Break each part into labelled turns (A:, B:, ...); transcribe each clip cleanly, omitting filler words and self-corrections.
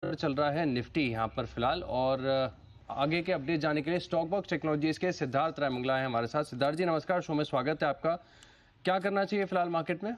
A: पर चल रहा है निफ्टी यहाँ पर फिलहाल। और आगे के अपडेट जाने के लिए स्टॉक बॉक्स टेक्नोलॉजीज के सिद्धार्थ रायमंगला है हमारे साथ। सिद्धार्थ जी नमस्कार, शो में स्वागत है आपका। क्या करना चाहिए फिलहाल मार्केट में?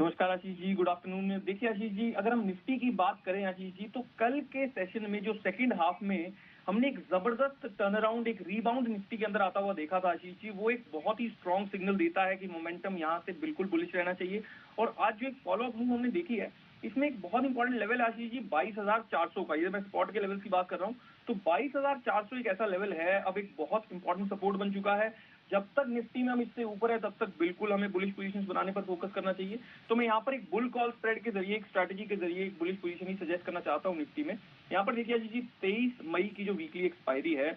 B: नमस्कार आशीष जी, गुड आफ्टरनून। देखिए आशीष जी, अगर हम निफ्टी की बात करें आशीष जी, तो कल के सेशन में जो सेकंड हाफ में हमने एक जबरदस्त टर्न अराउंड, एक रीबाउंड निफ्टी के अंदर आता हुआ देखा था आशीष जी, वो एक बहुत ही स्ट्रॉन्ग सिग्नल देता है कि मोमेंटम यहाँ से बिल्कुल बुलिश रहना चाहिए। और आज जो एक फॉलो अप मूव हमने देखी है, इसमें एक बहुत इंपॉर्टेंट लेवल है आशीष जी 22,400 का। ये मैं स्पॉट के लेवल की बात कर रहा हूँ, तो 22,400 एक ऐसा लेवल है, अब एक बहुत इंपॉर्टेंट सपोर्ट बन चुका है। जब तक निफ्टी में हम इससे ऊपर है तब तक बिल्कुल हमें बुलिश पोजीशंस बनाने पर फोकस करना चाहिए। तो मैं यहाँ पर एक बुल कॉल स्प्रेड के जरिए, एक स्ट्रैटेजी के जरिए एक बुलिश पोजीशन ही सजेस्ट करना चाहता हूँ निफ्टी में। यहाँ पर देखिए जी 23 मई की जो वीकली एक्सपायरी है,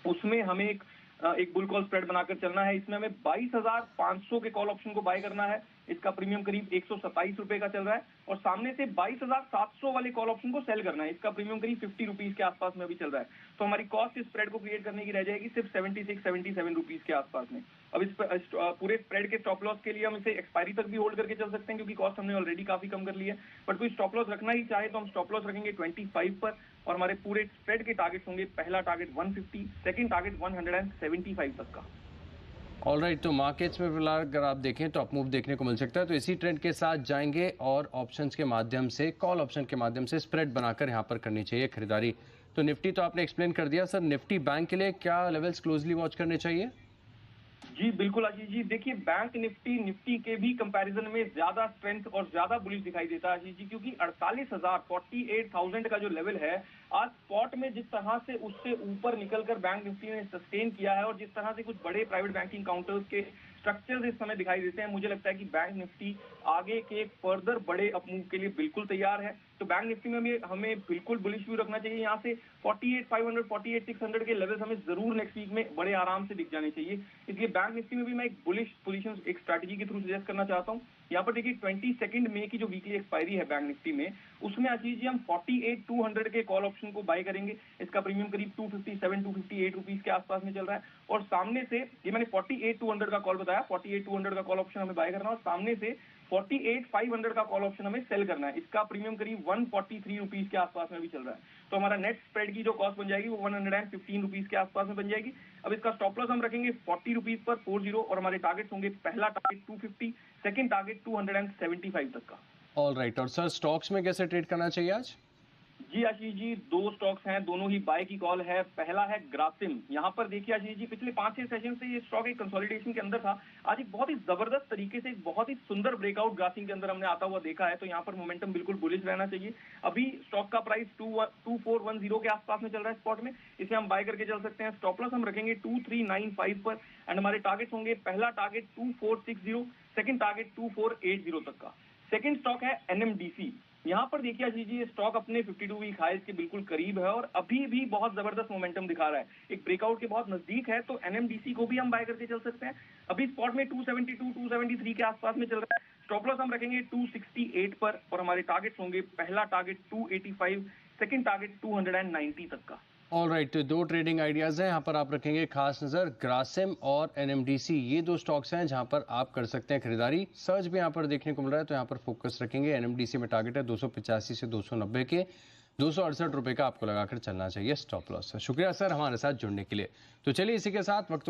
B: उसमें हमें एक बुल कॉल स्प्रेड बनाकर चलना है। इसमें हमें 22,500 के कॉल ऑप्शन को बाय करना है। इसका प्रीमियम करीब 127 रुपए का चल रहा है, और सामने से 22,700 वाले कॉल ऑप्शन को सेल करना है। इसका प्रीमियम करीब 50 रुपीज के आसपास में भी चल रहा है। तो हमारी कॉस्ट इस स्प्रेड को क्रिएट करने की रह जाएगी सिर्फ 76-77 रुपीज के आसपास में। अब इस पूरे स्प्रेड के स्टॉप लॉस के लिए हम इसे एक्सपायरी तक भी होल्ड करके चल सकते हैं, क्योंकि कॉस्ट हमने ऑलरेडी काफी कम कर ली है। बट कोई स्टॉप लॉस रखना ही चाहे तो हम स्टॉप लॉस रखेंगे 25 पर, और हमारे पूरे स्प्रेड के टारगेट होंगे, पहला टारगेट 150, सेकंड टारगेट 175 तक का।
A: ऑलराइट, तो मार्केट्स में फिलहाल अगर आप देखें तो अप मूव देखने को मिल सकता है, तो इसी ट्रेंड के साथ जाएंगे और ऑप्शंस के माध्यम से, कॉल ऑप्शन के माध्यम से स्प्रेड बनाकर यहाँ पर करनी चाहिए खरीदारी। तो निफ्टी तो आपने एक्सप्लेन कर दिया सर, निफ्टी बैंक के लिए क्या लेवल्स क्लोजली वॉच करने चाहिए?
B: जी बिल्कुल आशीष जी, देखिए बैंक निफ्टी के भी कंपैरिजन में ज्यादा स्ट्रेंथ और ज्यादा बुलिश दिखाई देता है आशीष जी, क्योंकि 48,000 का जो लेवल है, आज स्पॉट में जिस तरह से उससे ऊपर निकलकर बैंक निफ्टी ने सस्टेन किया है, और जिस तरह से कुछ बड़े प्राइवेट बैंकिंग काउंटर्स के स्ट्रक्चर्स इस समय दिखाई देते हैं, मुझे लगता है कि बैंक निफ्टी आगे के फर्दर बड़े अपमूव के लिए बिल्कुल तैयार है। तो बैंक निफ्टी में हमें बिल्कुल बुलिश व्यू रखना चाहिए। यहाँ से 48,500, 48,600 के लेवल्स हमें जरूर नेक्स्ट वीक में बड़े आराम से दिख जाने चाहिए। इसलिए बैंक निफ्टी में भी मैं एक बुलिश पोजीशन, एक स्ट्रैटेजी के थ्रू सजेस्ट करना चाहता हूँ। यहाँ पर देखिए 22 मई की जो वीकली एक्सपायरी है बैंक निफ्टी में, उसमें आशीष जी हम 48,200 के कॉल ऑप्शन को बाय करेंगे। इसका प्रीमियम करीब 257-258 रुपीज के आसपास में चल रहा है, और सामने से, ये मैंने 48,200 का कॉल बताया, 48,200 का कॉल ऑप्शन हमें बाय करना है, और सामने से 48,500 का कॉल ऑप्शन हमें सेल करना है। इसका प्रीमियम करीब 143 रुपीज के आसपास में भी चल रहा है। तो हमारा नेट स्प्रेड की जो कॉस्ट बन जाएगी वो 115 रुपीज के आसपास में बन जाएगी। अब इसका स्टॉप लॉस हम रखेंगे 40 रुपीज पर 40, और हमारे टारगेट होंगे, पहला टारगेट 250, सेकंड टारगेट 275 तक का।
A: ऑलराइट, और सर स्टॉक्स में कैसे ट्रेड करना चाहिए आज?
B: जी आशीष जी, दो स्टॉक्स हैं, दोनों ही बाय की कॉल है। पहला है ग्रासिम। यहाँ पर देखिए आशीष जी, पिछले 5-6 सेशन से ये स्टॉक एक कंसोलिडेशन के अंदर था। आज एक बहुत ही जबरदस्त तरीके से, एक बहुत ही सुंदर ब्रेकआउट ग्रासिम के अंदर हमने आता हुआ देखा है। तो यहाँ पर मोमेंटम बिल्कुल बुलिश रहना चाहिए। अभी स्टॉक का प्राइस 2410 के आसपास में चल रहा है स्पॉट में, इसे हम बाय करके चल सकते हैं। स्टॉप लॉस हम रखेंगे 2395 पर, एंड हमारे टारगेट होंगे, पहला टारगेट 2460, सेकंड टारगेट 2480 तक का। सेकंड स्टॉक है एनएमडीसी। यहाँ पर देखिए आशीष जी, ये स्टॉक अपने 52 वीक हाईज के बिल्कुल करीब है, और अभी भी बहुत जबरदस्त मोमेंटम दिखा रहा है, एक ब्रेकआउट के बहुत नजदीक है। तो एनएमडीसी को भी हम बाय करके चल सकते हैं। अभी स्पॉट में 272-273 के आसपास में चल रहा है। स्टॉप लॉस हम रखेंगे 268 पर, और हमारे टारगेट्स होंगे, पहला टारगेट 285, सेकंड टारगेट 290 तक का।
A: ऑलराइट, तो दो ट्रेडिंग आइडियाज हैं यहाँ पर, आप रखेंगे खास नजर, ग्रासिम और एनएमडीसी, ये दो स्टॉक्स हैं जहाँ पर आप कर सकते हैं खरीदारी। सर्च भी यहाँ पर देखने को मिल रहा है, तो यहाँ पर फोकस रखेंगे। एनएमडीसी में टारगेट है 285 से 290 के, 268 रुपए का आपको लगाकर चलना चाहिए स्टॉप लॉस। शुक्रिया सर हमारे साथ जुड़ने के लिए। तो चलिए इसी के साथ वक्त